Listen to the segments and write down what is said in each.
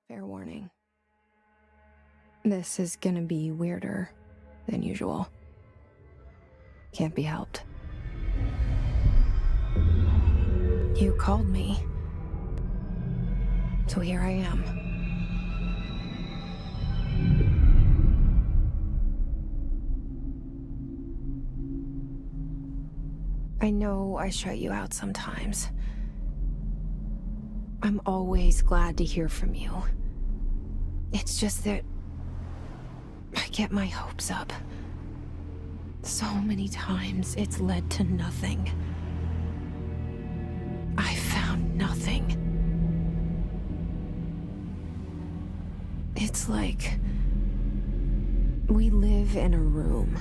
Fair warning. This is gonna be weirder than usual. Can't be helped. You called me. So here I am. I know I shut you out sometimes. I'm always glad to hear from you. It's just that I get my hopes up. So many times it's led to nothing. I found nothing. It's like we live in a room,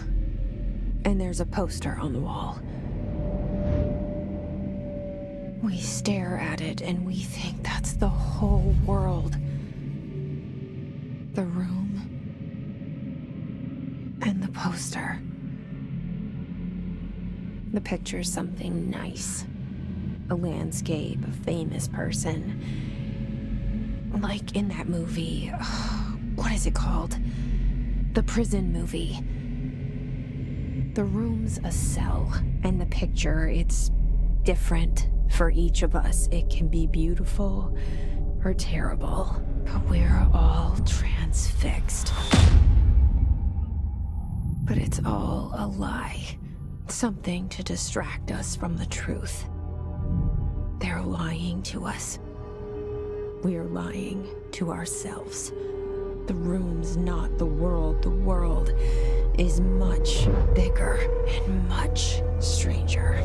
and there's a poster on the wall. We stare at it and we think that's the whole world. The room and the poster. The picture's something nice. A landscape, a famous person. Like in that movie, what is it called? The prison movie. The room's a cell, and the picture, it's different for each of us. It can be beautiful or terrible, but we're all transfixed. But it's all a lie. Something to distract us from the truth. They're lying to us. We're lying to ourselves. The room's not the world. The world is much bigger and much stranger.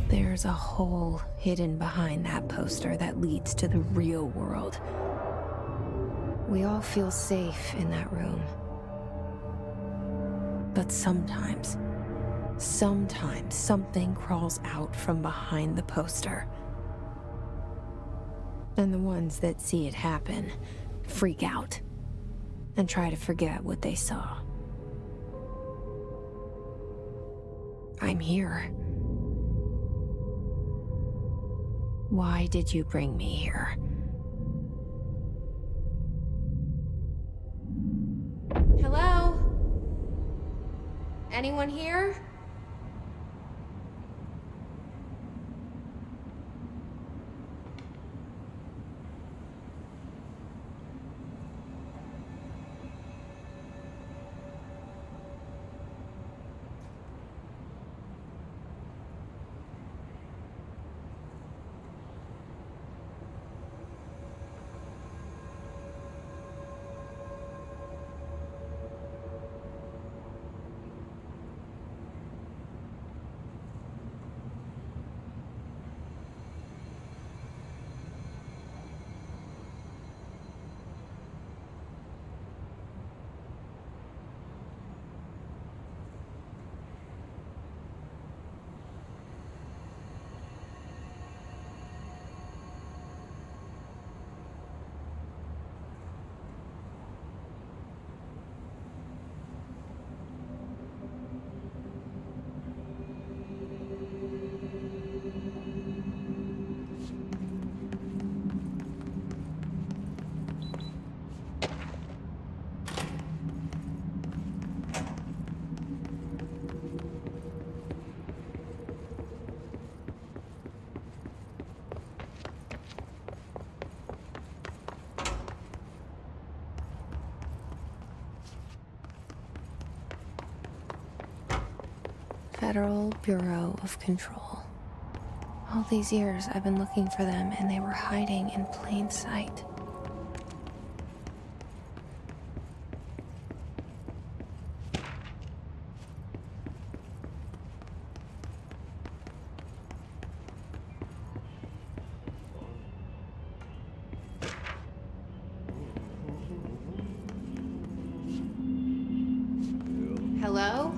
There's a hole hidden behind that poster that leads to the real world. We all feel safe in that room. But sometimes something crawls out from behind the poster. And the ones that see it happen freak out and try to forget what they saw. I'm here. Why did you bring me here? Hello? Anyone here? Federal Bureau of Control. All these years I've been looking for them, and they were hiding in plain sight. Hello?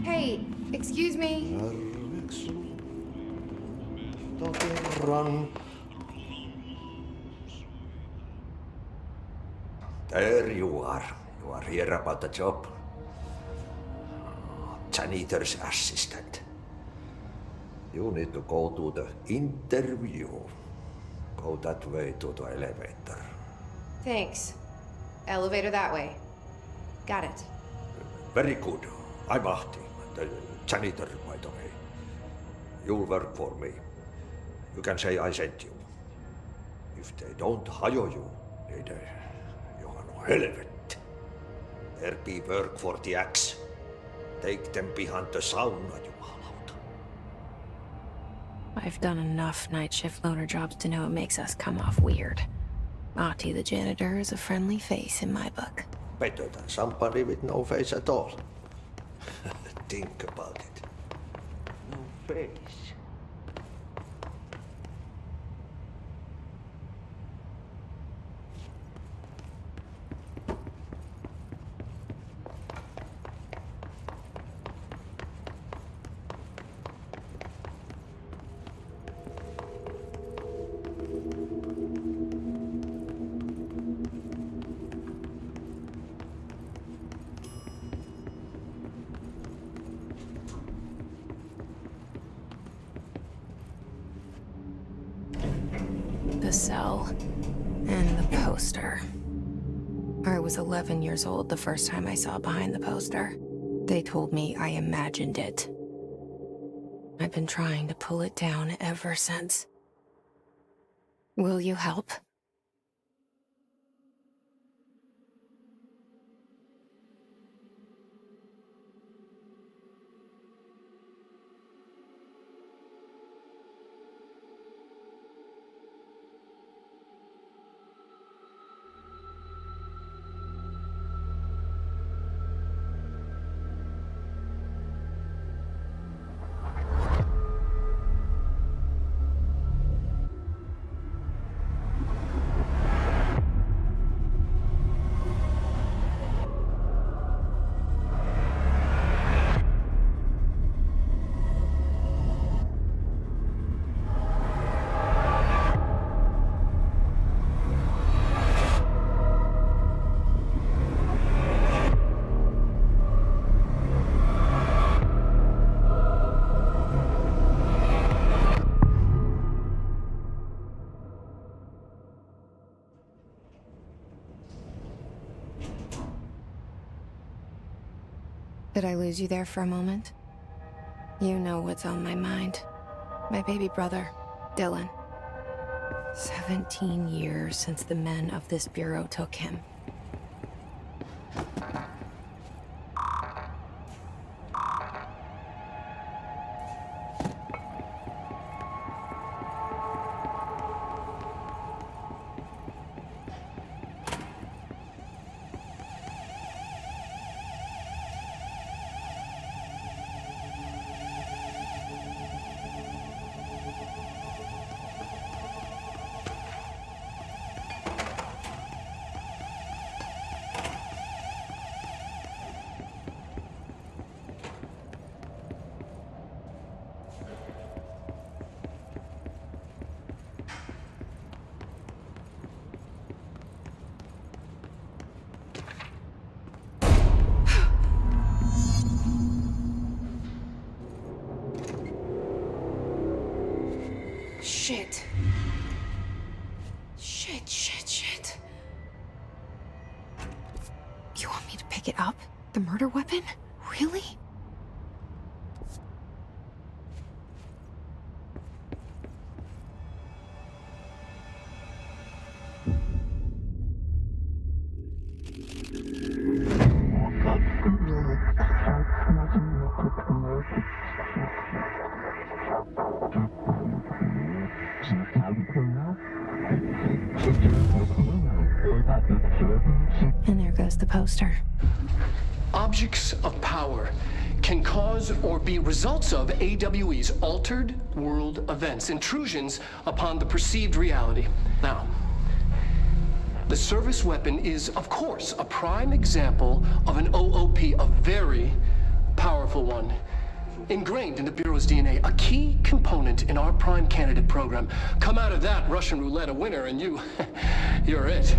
Hey, excuse me. There you are. You are here about the job. Janitor's assistant. You need to go to the interview. Go that way to the elevator. Thanks. Elevator that way. Got it. Very good. I'm Ahti, the janitor, by the way. You'll work for me. You can say I sent you. If they don't hire you, niin johan on helvet. There be work for the axe. Take them behind the sauna, jumalauta. I've done enough night shift loner jobs to know it makes us come off weird. Ahti the janitor is a friendly face in my book. Better than somebody with no face at all. Think about it. No face. The cell. And the poster. I was 11 years old the first time I saw behind the poster. They told me I imagined it. I've been trying to pull it down ever since. Will you help? Did I lose you there for a moment? You know what's on my mind. My baby brother, Dylan. 17 years since the men of this bureau took him. Shit. Shit. You want me to pick it up? The murder weapon? Really? And there goes the poster. Objects of power can cause or be results of AWE's altered world events, intrusions upon the perceived reality. Now, the service weapon is, of course, a prime example of an OOP, a very powerful one. Ingrained in the Bureau's DNA, a key component in our prime candidate program. Come out of that Russian roulette a winner and you're it.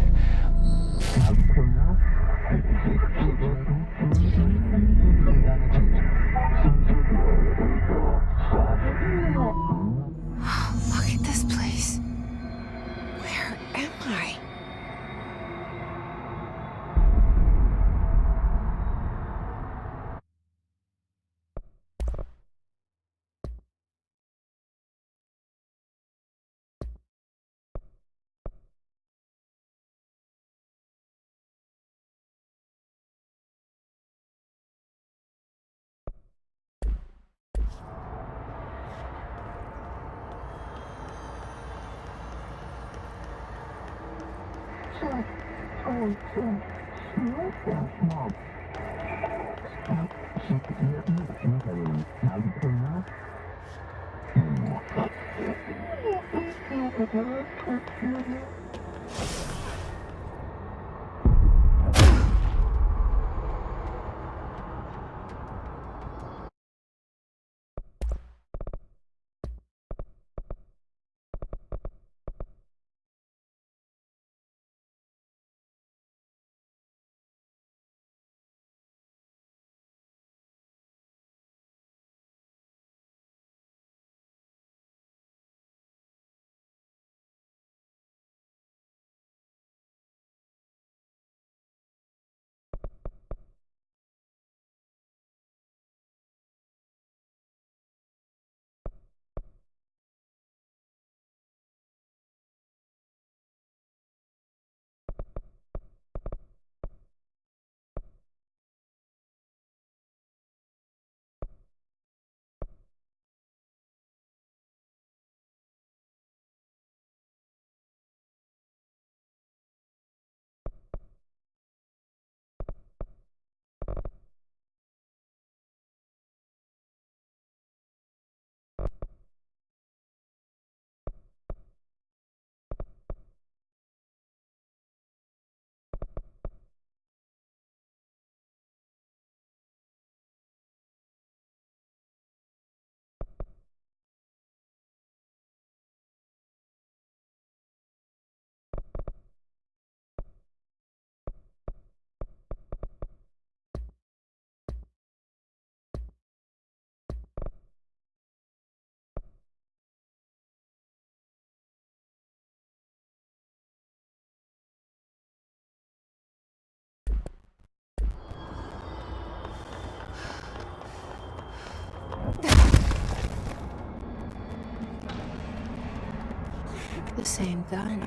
The same gun.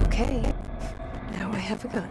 Okay, now I have a gun.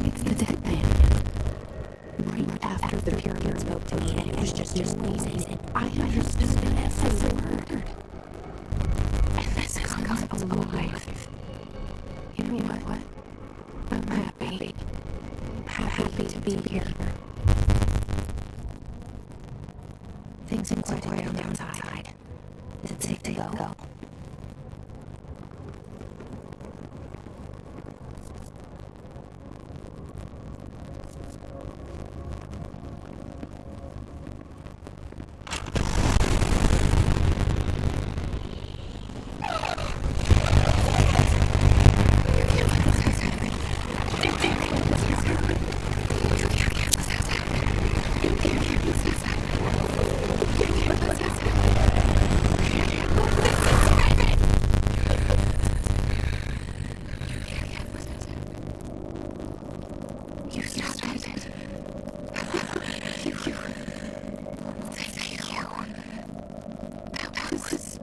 It's the dead man. Right after the pyramid spoke to me, and it was just amazing. I understood every word. And this gun's alive. You know what? I'm happy. Happy to be here. Things are quiet on the outside. Is it safe to go? did it. You. Thank you. That was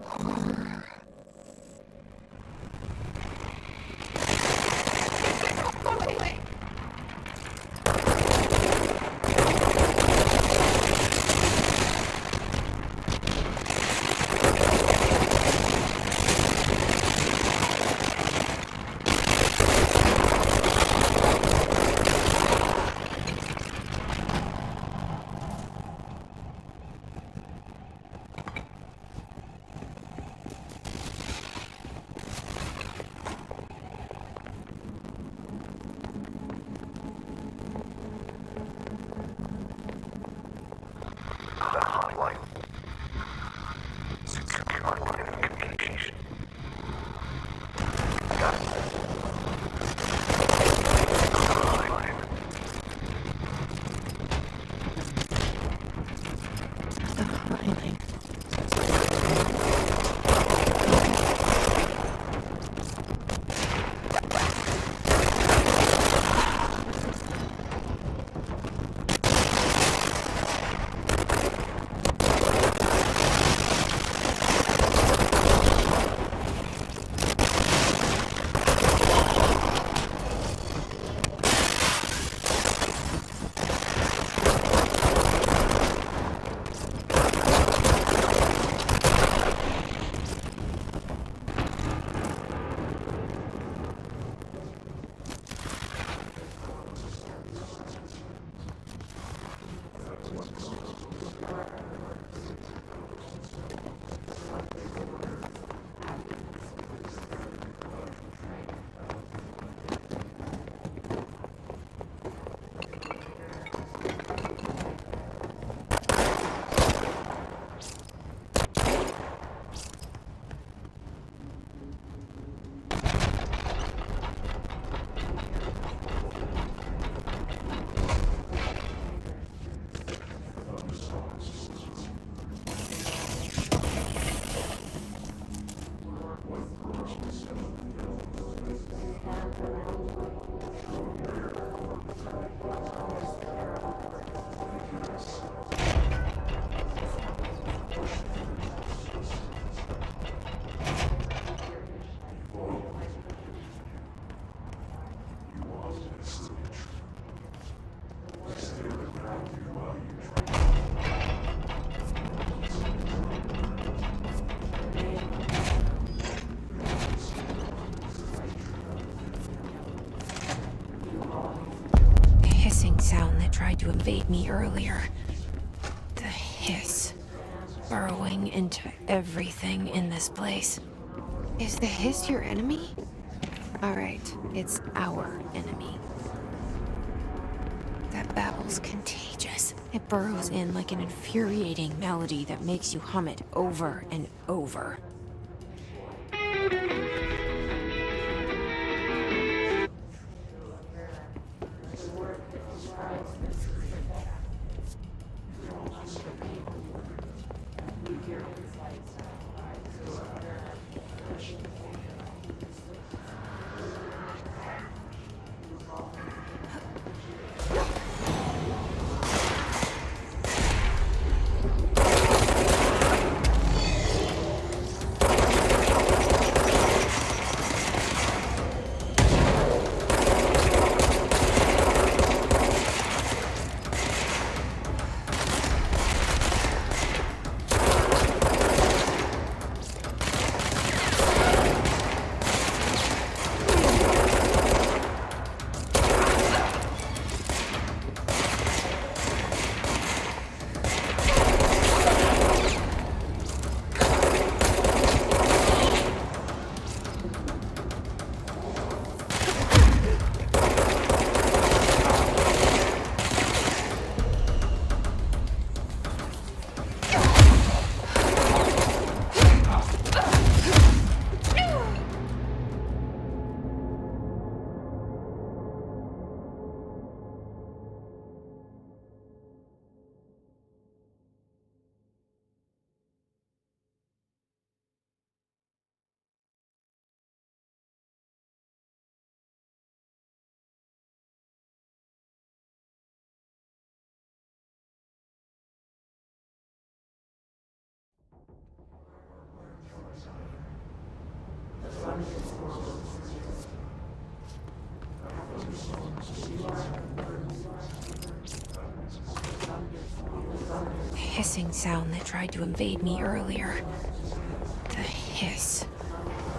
horror. Wait. Sound that tried to invade me earlier. The hiss, burrowing into everything in this place. Is the hiss your enemy? Alright, it's our enemy. That babble's contagious. It burrows in like an infuriating melody that makes you hum it over and over. The hissing sound that tried to invade me earlier. The hiss.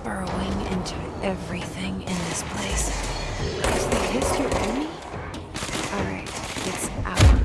Burrowing into everything in this place. Is the hiss your enemy? Alright, it's our enemy.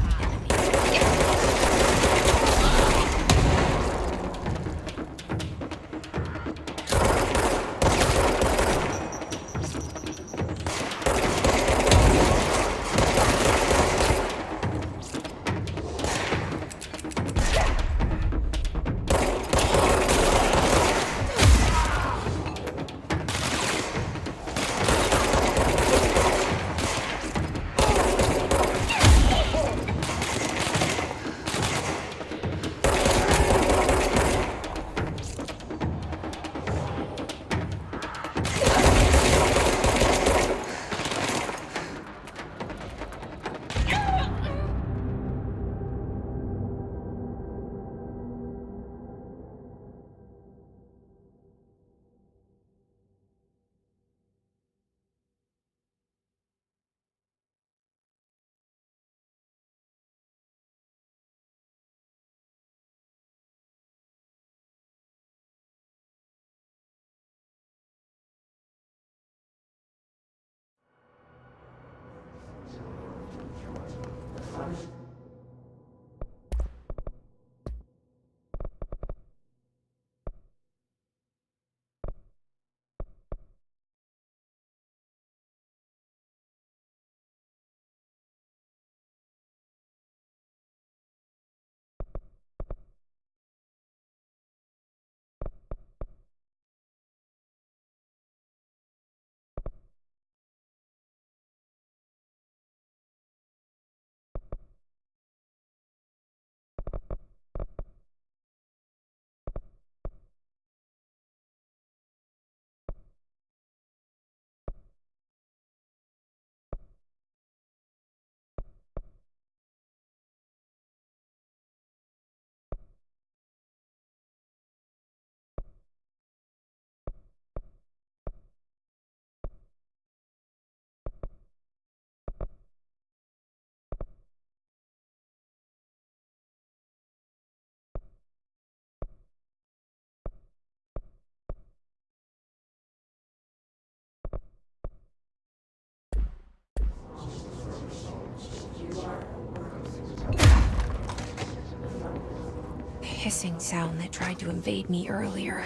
Hissing sound that tried to invade me earlier.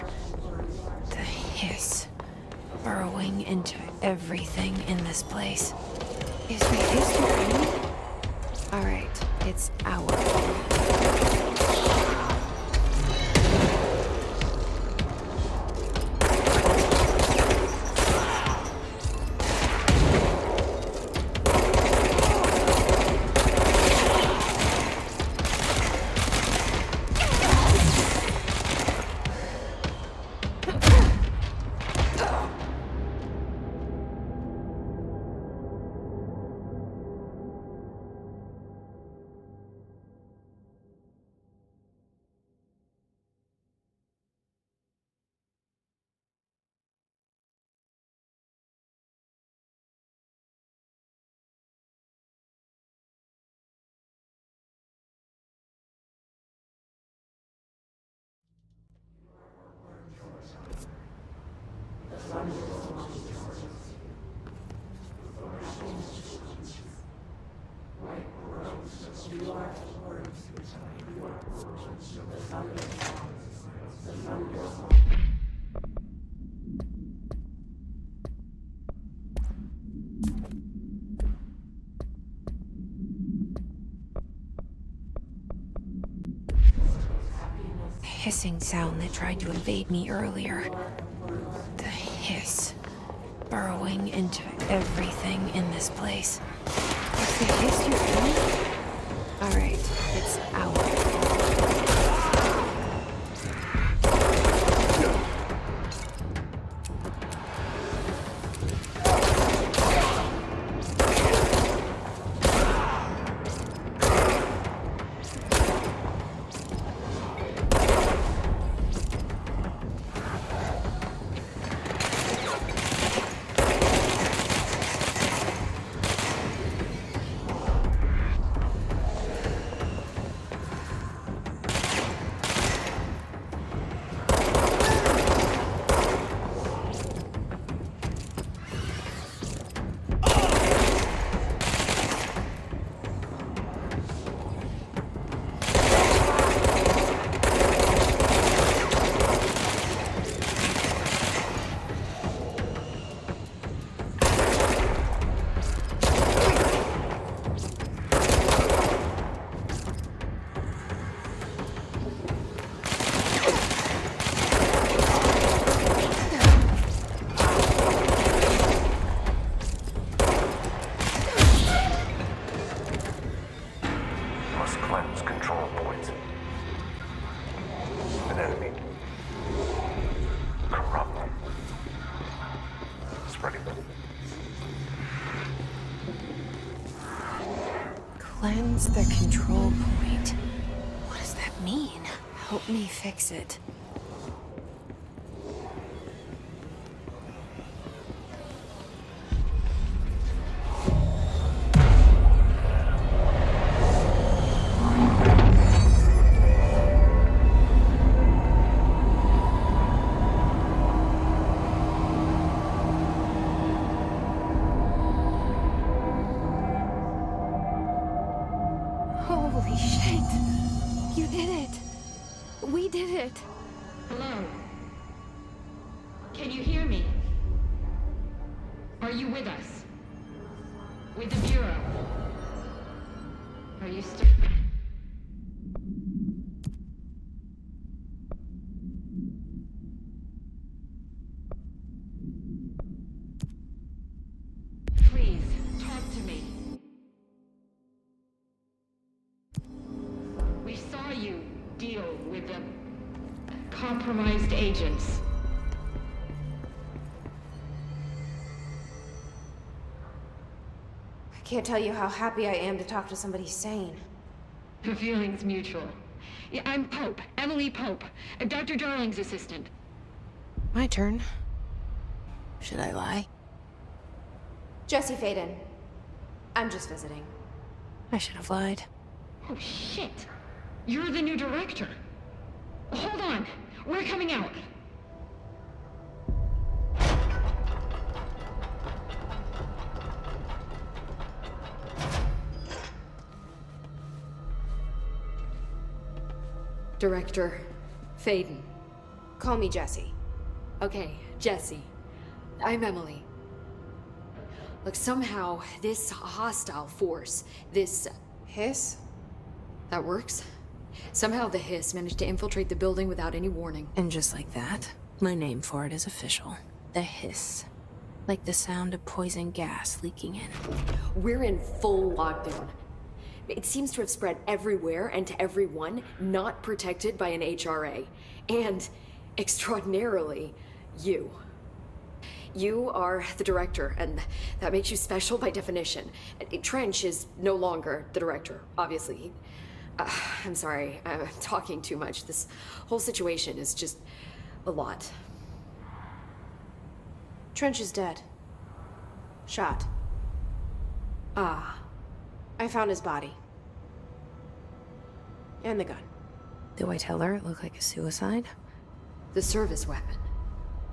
The hiss. Burrowing into everything in this place. Is the hiss your enemy? Alright, it's our enemy. Hissing sound that tried to invade me earlier. The hiss. Burrowing into everything in this place. Is the hiss your enemy? Alright, it's our enemy. Cleanse the control point. What does that mean? Help me fix it. Holy shit! You did it! We did it! Hello? Can you hear me? Are you with us? With the Bureau? Are you still... Please, talk to me. We saw you deal with the compromised agents. I can't tell you how happy I am to talk to somebody sane. The feeling's mutual. Yeah, I'm Pope, Emily Pope, Dr. Darling's assistant. My turn. Should I lie? Jesse Faden. I'm just visiting. I should have lied. Oh, shit. You're the new director. Hold on. We're coming out. Director Faden. Call me Jesse. Okay, Jesse. I'm Emily. Look, somehow this hostile force, this... Hiss? that works? Somehow the Hiss managed to infiltrate the building without any warning. And just like that, my name for it is official. The Hiss. Like the sound of poison gas leaking in. We're in full lockdown. It seems to have spread everywhere and to everyone not protected by an HRA. And, extraordinarily, you. You are the director, and that makes you special by definition. Trench is no longer the director, obviously. I'm sorry, I'm talking too much. This whole situation is just a lot. Trench is dead. Shot. Ah. I found his body. And the gun. Do I tell her it looked like a suicide? The service weapon.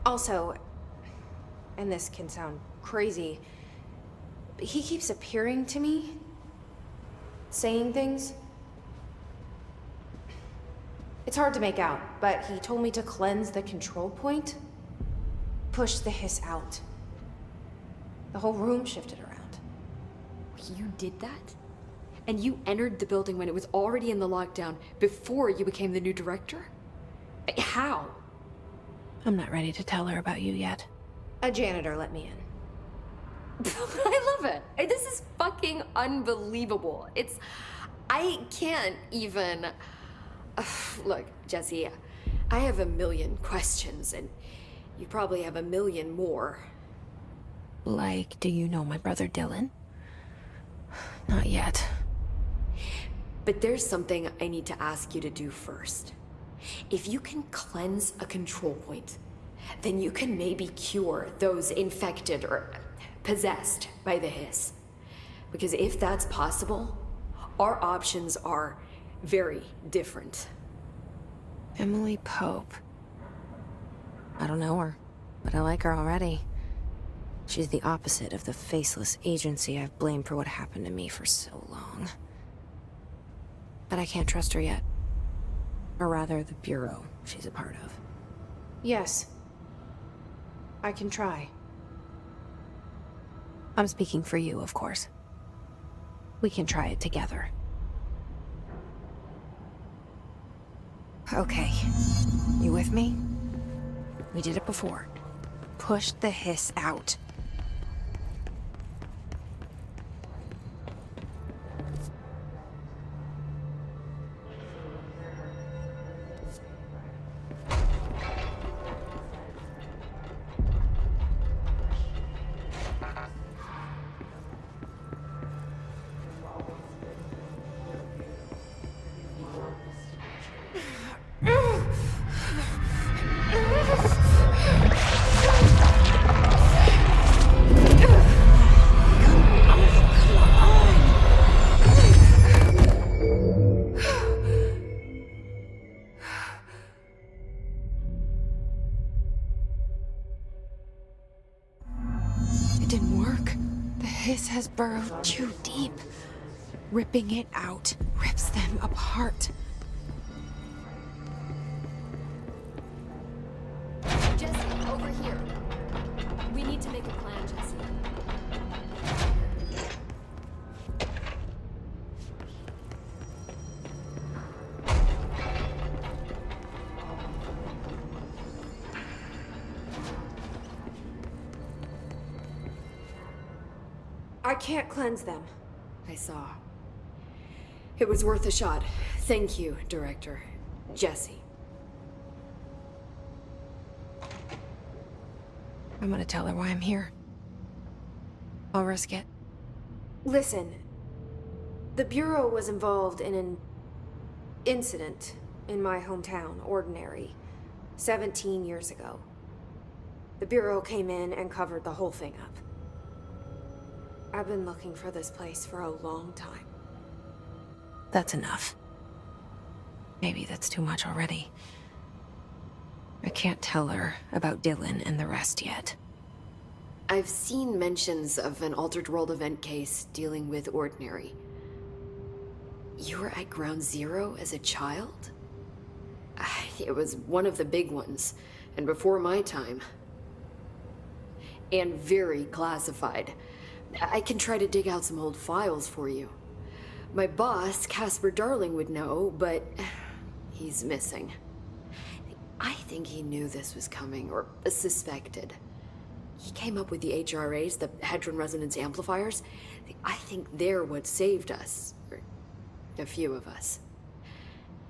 Also, and this can sound crazy, but he keeps appearing to me, saying things. It's hard to make out, but he told me to cleanse the control point, push the Hiss out. The whole room shifted around. You did that? And you entered the building when it was already in the lockdown before you became the new director? How? I'm not ready to tell her about you yet. A janitor let me in. I love it. This is fucking unbelievable. I can't even... Look, Jesse, I have a million questions, and you probably have a million more. Like, do you know my brother Dylan? Not yet. But there's something I need to ask you to do first. If you can cleanse a control point, then you can maybe cure those infected or possessed by the Hiss. Because if that's possible, our options are very different. Emily Pope. I don't know her, but I like her already. She's the opposite of the faceless agency I've blamed for what happened to me for so long. But I can't trust her yet. Or rather, the Bureau she's a part of. Yes. I can try. I'm speaking for you, of course. We can try it together. Okay. You with me? We did it before. Push the Hiss out. hiss has burrowed too deep. Ripping it out rips them apart. Jesse, over here. We need to make a plan, Jesse. I can't cleanse them. I saw. It was worth a shot. Thank you, Director. Jesse. I'm gonna tell her why I'm here. I'll risk it. Listen, the Bureau was involved in an incident in my hometown, Ordinary, 17 years ago. The Bureau came in and covered the whole thing up. I've been looking for this place for a long time. That's enough. Maybe that's too much already. I can't tell her about Dylan and the rest yet. I've seen mentions of an Altered World event case dealing with Ordinary. You were at Ground Zero as a child? It was one of the big ones, and before my time. And very classified. I can try to dig out some old files for you. My boss, Casper Darling, would know, but he's missing. I think he knew this was coming, or suspected. He came up with the HRAs, the Hadron Resonance Amplifiers. I think they're what saved us. Or a few of us.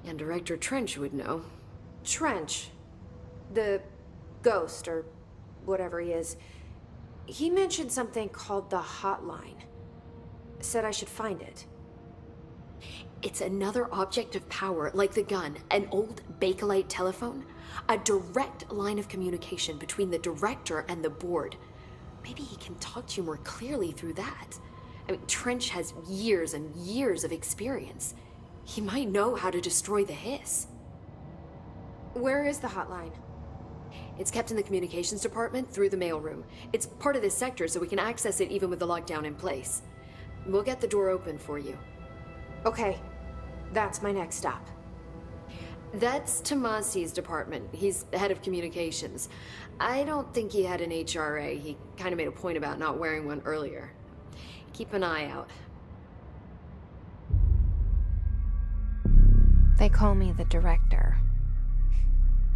And Director Trench would know. Trench? The ghost, or whatever he is. He mentioned something called the Hotline. Said I should find it. It's another object of power, like the gun, an old Bakelite telephone. A direct line of communication between the director and the board. Maybe he can talk to you more clearly through that. I mean, Trench has years and years of experience. He might know how to destroy the hiss. Where is the hotline? It's kept in the communications department through the mailroom. It's part of this sector, so we can access it even with the lockdown in place. We'll get the door open for you. Okay, that's my next stop. That's Tomasi's department. He's the head of communications. I don't think he had an HRA. He kind of made a point about not wearing one earlier. Keep an eye out. They call me the director.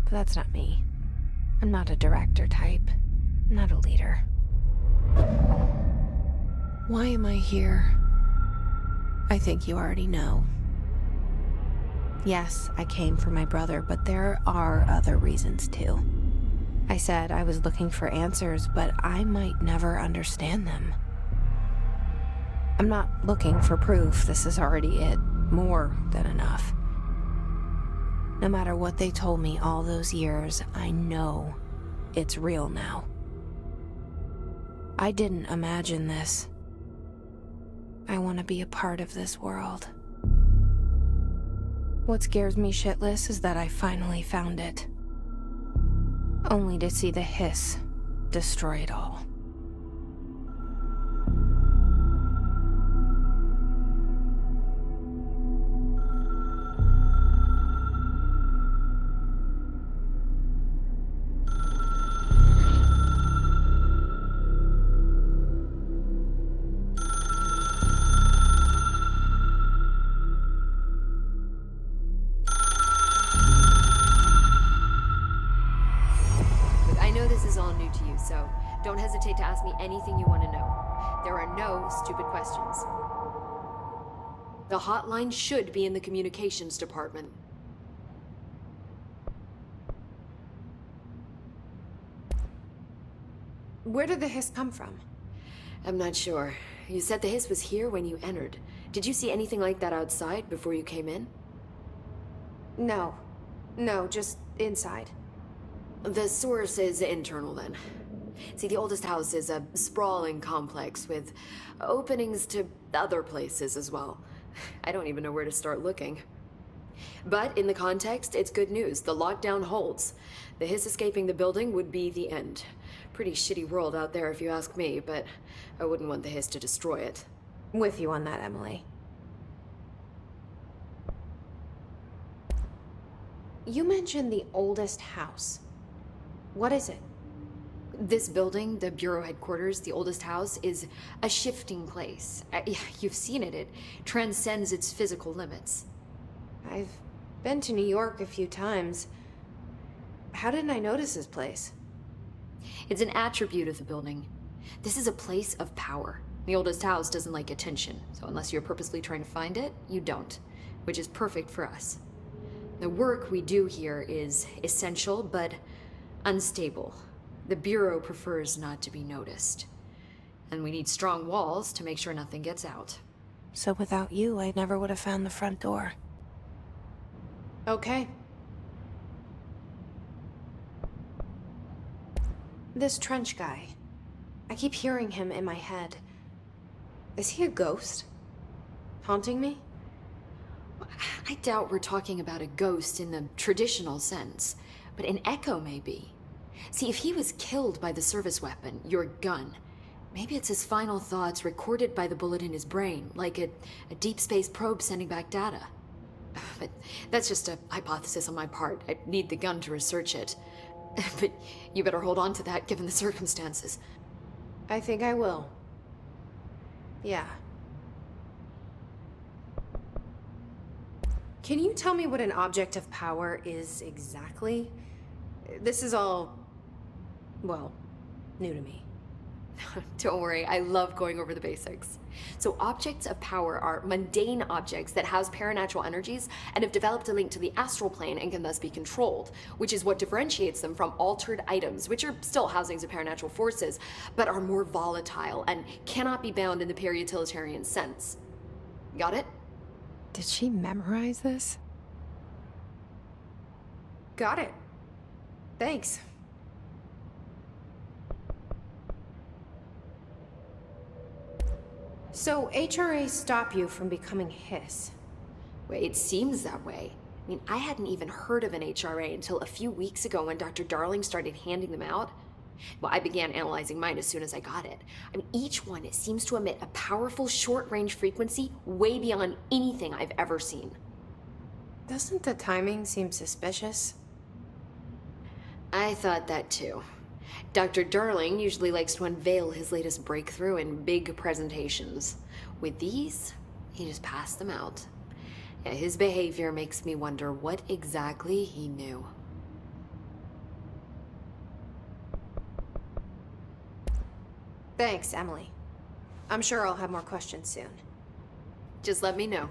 But that's not me. I'm not a director type. I'm not a leader. Why am I here? I think you already know. Yes, I came for my brother, but there are other reasons too. I said I was looking for answers, but I might never understand them. I'm not looking for proof. This is already it. More than enough. No matter what they told me all those years, I know it's real now. I didn't imagine this. I want to be a part of this world. What scares me shitless is that I finally found it. Only to see the hiss destroy it all. So don't hesitate to ask me anything you want to know. There are no stupid questions. The hotline should be in the communications department. Where did the hiss come from? I'm not sure. You said the hiss was here when you entered. Did you see anything like that outside before you came in? No. No, just inside. The source is internal then. See, the oldest house is a sprawling complex with openings to other places as well. I don't even know where to start looking. But in the context, it's good news. The lockdown holds. The hiss escaping the building would be the end. Pretty shitty world out there if you ask me, but I wouldn't want the Hiss to destroy it. With you on that, Emily. You mentioned the oldest house. What is it? This building, the Bureau headquarters, the oldest house, is a shifting place. You've seen it. It transcends its physical limits. I've been to New York a few times. How didn't I notice this place? It's an attribute of the building. This is a place of power. The oldest house doesn't like attention, so unless you're purposely trying to find it, you don't, which is perfect for us. The work we do here is essential, but unstable. The Bureau prefers not to be noticed. And we need strong walls to make sure nothing gets out. So without you, I never would have found the front door. Okay. This Trench guy. I keep hearing him in my head. Is he a ghost? Haunting me? I doubt we're talking about a ghost in the traditional sense, but an echo maybe. See, if he was killed by the service weapon, your gun, maybe it's his final thoughts recorded by the bullet in his brain, like a deep space probe sending back data. But that's just a hypothesis on my part. I need the gun to research it. But you better hold on to that given the circumstances. I think I will. Yeah. Can you tell me what an object of power is exactly? This is all, well, new to me. Don't worry, I love going over the basics. So objects of power are mundane objects that house paranatural energies and have developed a link to the astral plane and can thus be controlled, which is what differentiates them from altered items, which are still housings of paranatural forces, but are more volatile and cannot be bound in the peri-utilitarian sense. Got it? Did she memorize this? Got it. Thanks. So, HRA stop you from becoming Hiss? Well, it seems that way. I mean, I hadn't even heard of an HRA until a few weeks ago when Dr. Darling started handing them out. Well, I began analyzing mine as soon as I got it. I mean, each one seems to emit a powerful short-range frequency way beyond anything I've ever seen. Doesn't the timing seem suspicious? I thought that too. Dr. Darling usually likes to unveil his latest breakthrough in big presentations. With these, he just passed them out. Yeah, his behavior makes me wonder what exactly he knew. Thanks, Emily. I'm sure I'll have more questions soon. Just let me know.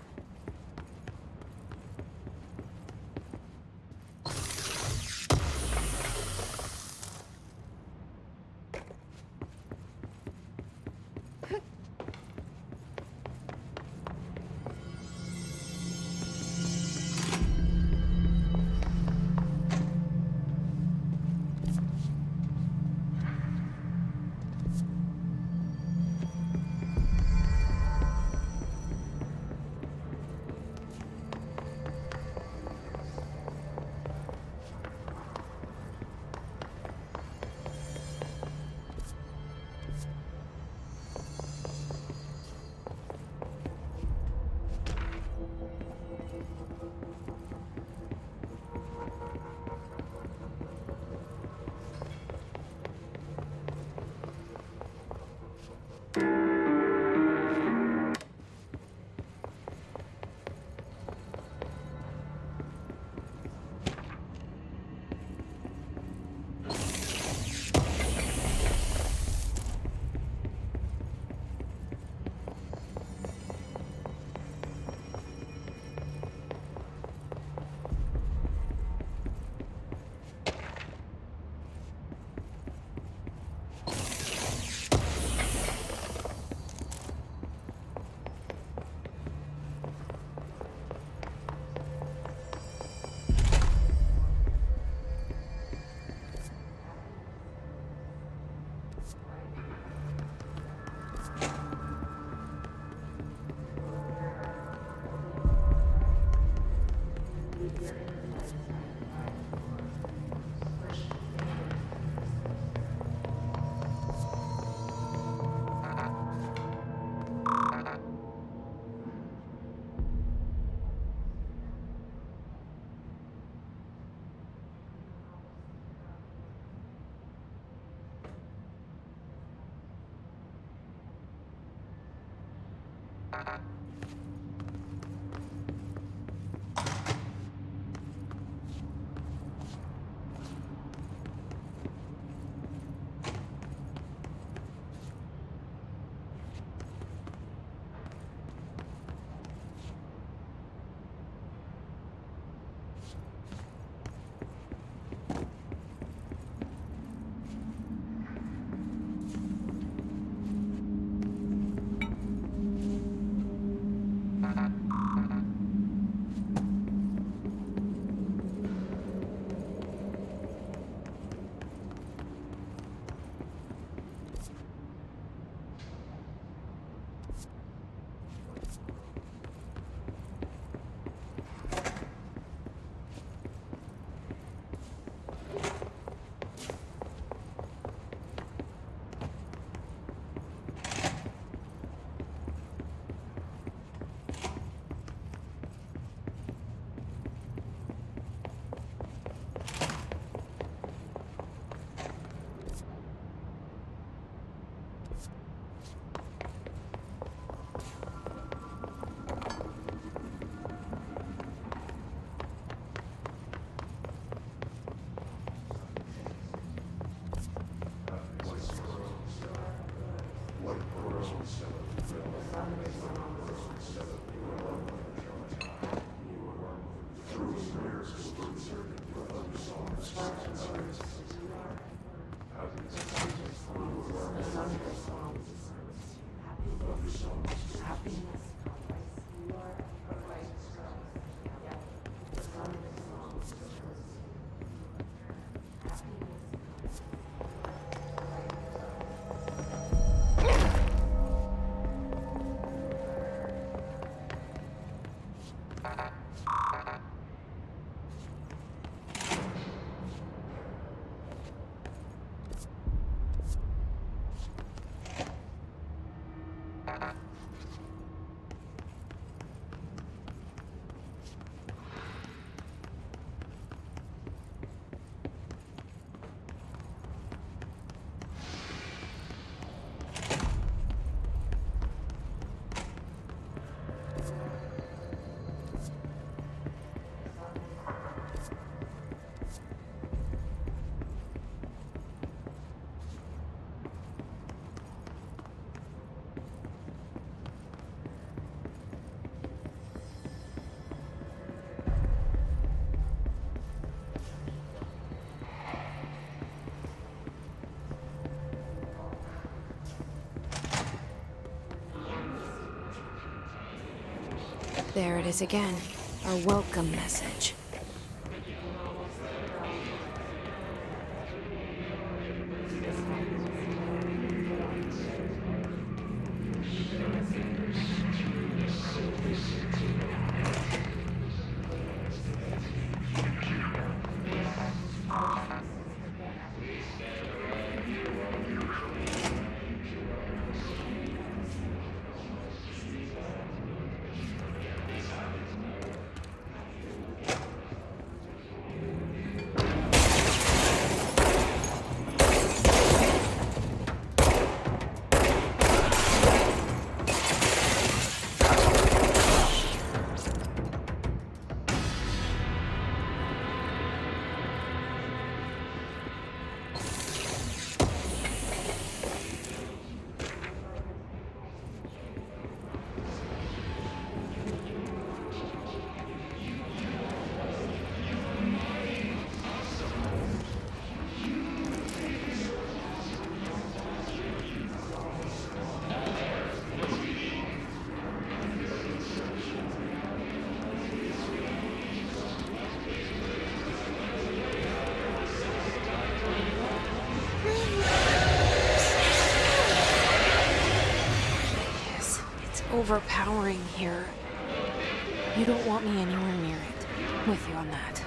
There it is again. Our welcome message. Overpowering here. You don't want me anywhere near it. With you on that.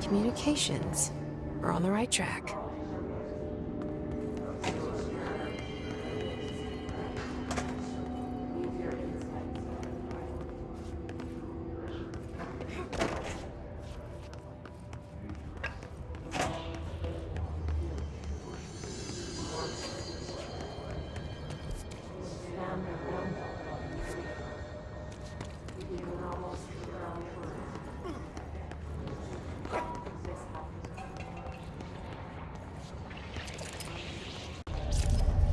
Communications. We're on the right track.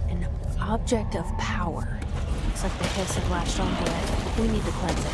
An object of power. Looks like the hiss have latched onto it. We need to cleanse it.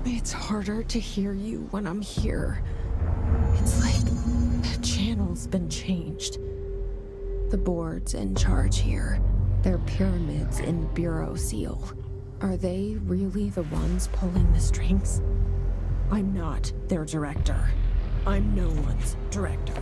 It's harder to hear you when I'm here. It's like the channel's been changed. The board's in charge here. They're pyramids in Bureau Seal. Are they really the ones pulling the strings? I'm not their director. I'm no one's director.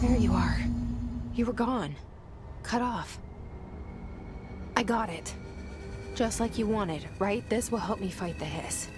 There you are. You were gone. Cut off. I got it. Just like you wanted, right? This will help me fight the hiss.